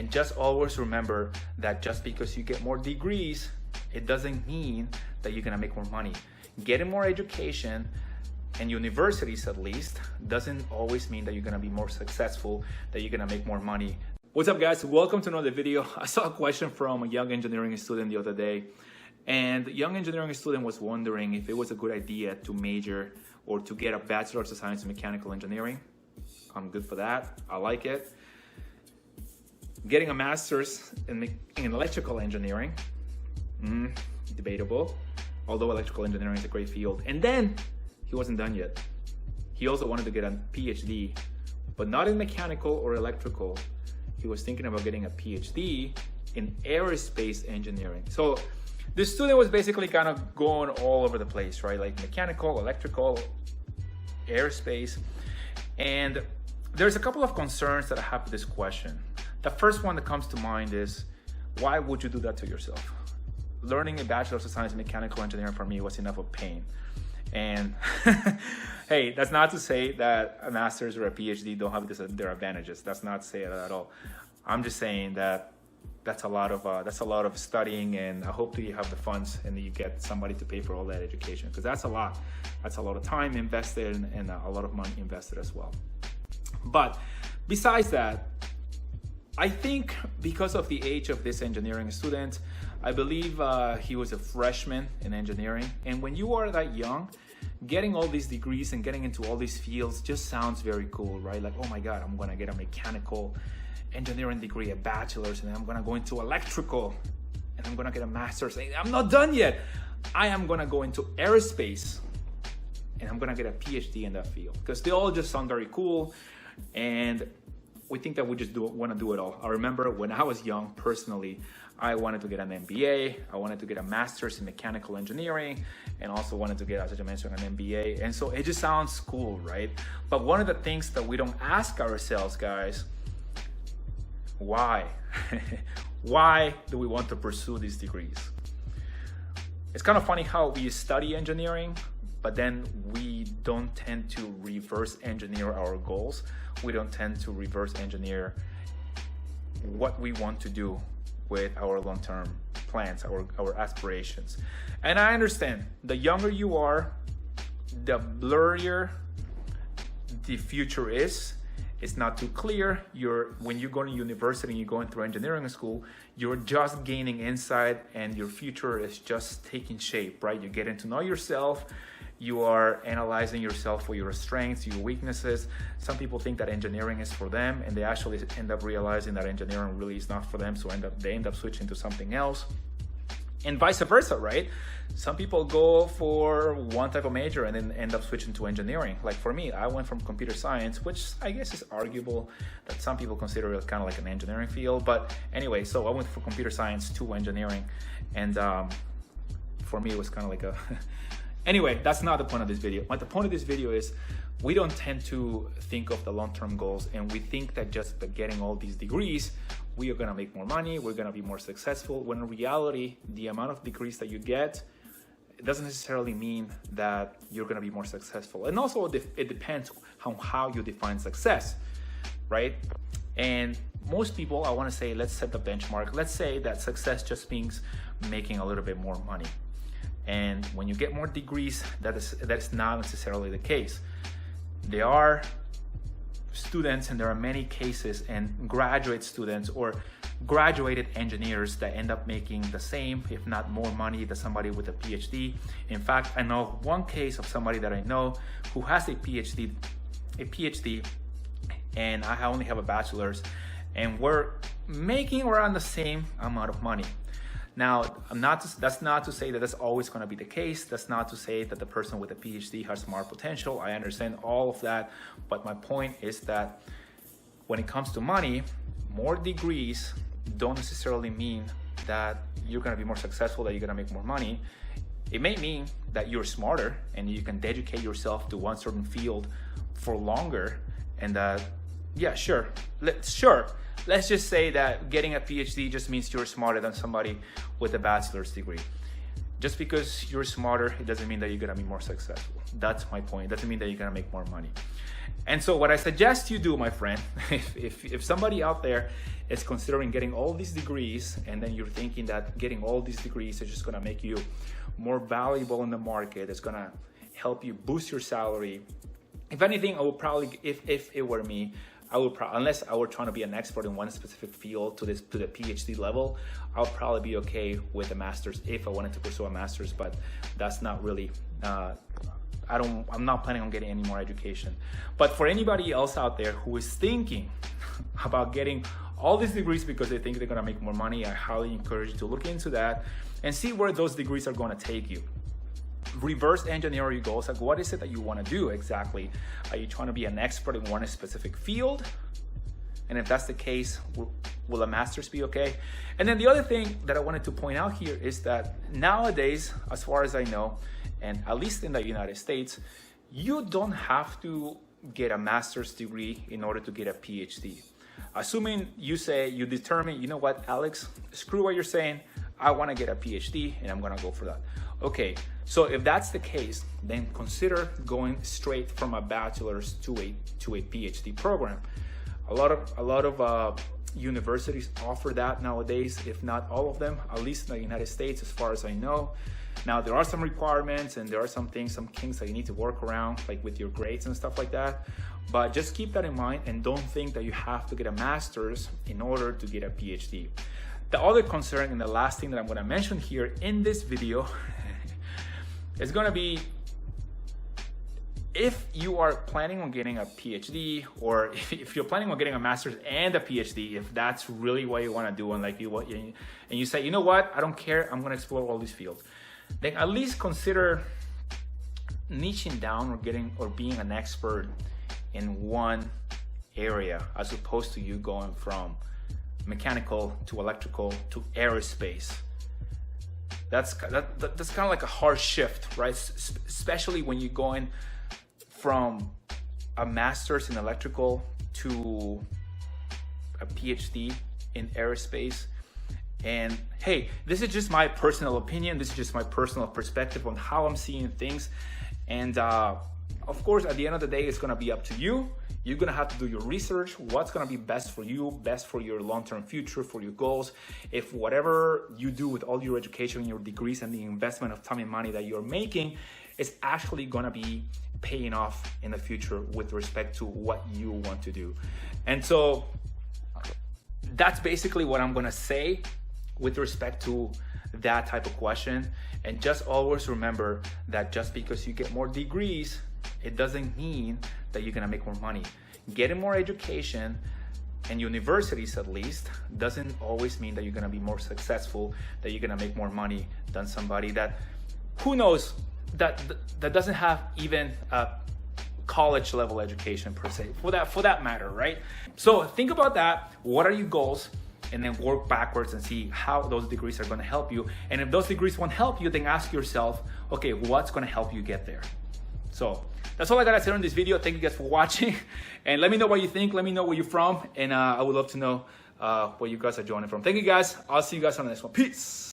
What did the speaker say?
And just always remember that just because you get more degrees, it doesn't mean that you're gonna make more money. Getting more education, and universities at least, doesn't always mean that you're gonna be more successful, that you're gonna make more money. What's up guys, welcome to another video. I saw a question from a young engineering student the other day, and the young engineering student was wondering if it was a good idea to major or to get a Bachelor of Science in Mechanical Engineering. I'm good for that, I like it. Getting a master's in electrical engineering, debatable, although electrical engineering is a great field. And then he wasn't done yet. He also wanted to get a PhD, but not in mechanical or electrical. He was thinking about getting a PhD in aerospace engineering. So the student was basically kind of going all over the place, right? Like mechanical, electrical, aerospace. And there's a couple of concerns that I have with this question. The first one that comes to mind is, why would you do that to yourself? Learning a Bachelor of Science in Mechanical Engineering for me was enough of pain. And hey, that's not to say that a master's or a PhD don't have their advantages. That's not to say that at all. I'm just saying that that's a lot of studying, and I hope that you have the funds and that you get somebody to pay for all that education, because that's a lot. That's a lot of time invested and a lot of money invested as well. But besides that, I think because of the age of this engineering student, I believe he was a freshman in engineering. And when you are that young, getting all these degrees and getting into all these fields just sounds very cool, right? Like, oh my God, I'm gonna get a mechanical engineering degree, a bachelor's, and then I'm gonna go into electrical, and I'm gonna get a master's. And I'm not done yet. I am gonna go into aerospace, and I'm gonna get a PhD in that field, because they all just sound very cool. And we think that we just want to do it all. I remember when I was young, personally, I wanted to get an MBA. I wanted to get a master's in mechanical engineering, and also wanted to get, as I mentioned, an MBA. And so it just sounds cool, right? But one of the things that we don't ask ourselves, guys, why? Why do we want to pursue these degrees? It's kind of funny how we study engineering, but then we don't tend to reverse engineer our goals. We don't tend to reverse engineer what we want to do with our long-term plans, our aspirations. And I understand, the younger you are, the blurrier the future is. It's not too clear. When you go to university and you're going through engineering school, you're just gaining insight and your future is just taking shape, right? You're getting to know yourself. You are analyzing yourself for your strengths, your weaknesses. Some people think that engineering is for them, and they actually end up realizing that engineering really is not for them, so they end up switching to something else. And vice versa, right? Some people go for one type of major and then end up switching to engineering. Like for me, I went from computer science, which I guess is arguable that some people consider it kind of like an engineering field. But anyway, so I went from computer science to engineering. And for me, it was kind of like a... Anyway, that's not the point of this video. But the point of this video is we don't tend to think of the long-term goals, and we think that just by getting all these degrees, we are gonna make more money, we're gonna be more successful, when in reality, the amount of degrees that you get, it doesn't necessarily mean that you're gonna be more successful. And also it depends on how you define success, right? And most people, I wanna say, let's set the benchmark. Let's say that success just means making a little bit more money. And when you get more degrees, that is not necessarily the case. There are students, and there are many cases, and graduate students or graduated engineers that end up making the same, if not more money than somebody with a PhD. In fact, I know one case of somebody that I know who has a PhD, and I only have a bachelor's, and we're making around the same amount of money. Now, that's not to say that that's always going to be the case. That's not to say that the person with a PhD has more potential. I understand all of that. But my point is that when it comes to money, more degrees don't necessarily mean that you're going to be more successful, that you're going to make more money. It may mean that you're smarter and you can dedicate yourself to one certain field for longer. And yeah, sure. Let's just say that getting a PhD just means you're smarter than somebody with a bachelor's degree. just because you're smarter, it doesn't mean that you're gonna be more successful. That's my point. It doesn't mean that you're gonna make more money. And so what I suggest you do, my friend, if somebody out there is considering getting all these degrees, and then you're thinking that getting all these degrees is just gonna make you more valuable in the market, it's gonna help you boost your salary. If anything, I would probably, if it were me, I would probably, unless I were trying to be an expert in one specific field to the PhD level, I would probably be okay with a master's if I wanted to pursue a master's, but that's not really, I'm not planning on getting any more education. But for anybody else out there who is thinking about getting all these degrees because they think they're gonna make more money, I highly encourage you to look into that and see where those degrees are gonna take you. Reverse engineer your goals. Like, what is it that you want to do exactly? Are you trying to be an expert in one specific field? And if that's the case, will a master's be okay? And then the other thing that I wanted to point out here is that nowadays, as far as I know, and at least in the United States, you don't have to get a master's degree in order to get a PhD. Assuming you determine, you know what, Alex, screw what you're saying, I want to get a PhD and I'm going to go for that. Okay, so if that's the case, then consider going straight from a bachelor's to a PhD program. A lot of universities offer that nowadays, if not all of them, at least in the United States, as far as I know. Now, there are some requirements and there are some kinks that you need to work around, like with your grades and stuff like that. But just keep that in mind and don't think that you have to get a master's in order to get a PhD. The other concern and the last thing that I'm going to mention here in this video is going to be, if you are planning on getting a PhD, or if you're planning on getting a master's and a PhD, if that's really what you want to do, and you say, you know what, I don't care, I'm going to explore all these fields, then at least consider niching down or being an expert in one area, as opposed to you going from mechanical to electrical to aerospace. That's kind of like a hard shift, right? Especially when you're going from a master's in electrical to a PhD in aerospace. And hey, this is just my personal opinion. This is just my personal perspective on how I'm seeing things. And of course, at the end of the day, it's gonna be up to you. You're gonna have to do your research, what's gonna be best for you, best for your long-term future, for your goals. If whatever you do with all your education, your degrees, and the investment of time and money that you're making is actually gonna be paying off in the future with respect to what you want to do. And so that's basically what I'm gonna say with respect to that type of question. And just always remember that just because you get more degrees, it doesn't mean that you're gonna make more money. Getting more education, and universities at least, doesn't always mean that you're gonna be more successful, that you're gonna make more money than somebody that, who knows, that doesn't have even a college level education per se, for that matter, right? So think about that. What are your goals? And then work backwards and see how those degrees are gonna help you. And if those degrees won't help you, then ask yourself, okay, what's gonna help you get there? So that's all I gotta say on this video. Thank you guys for watching. And let me know what you think. Let me know where you're from. And I would love to know where you guys are joining from. Thank you guys. I'll see you guys on the next one. Peace.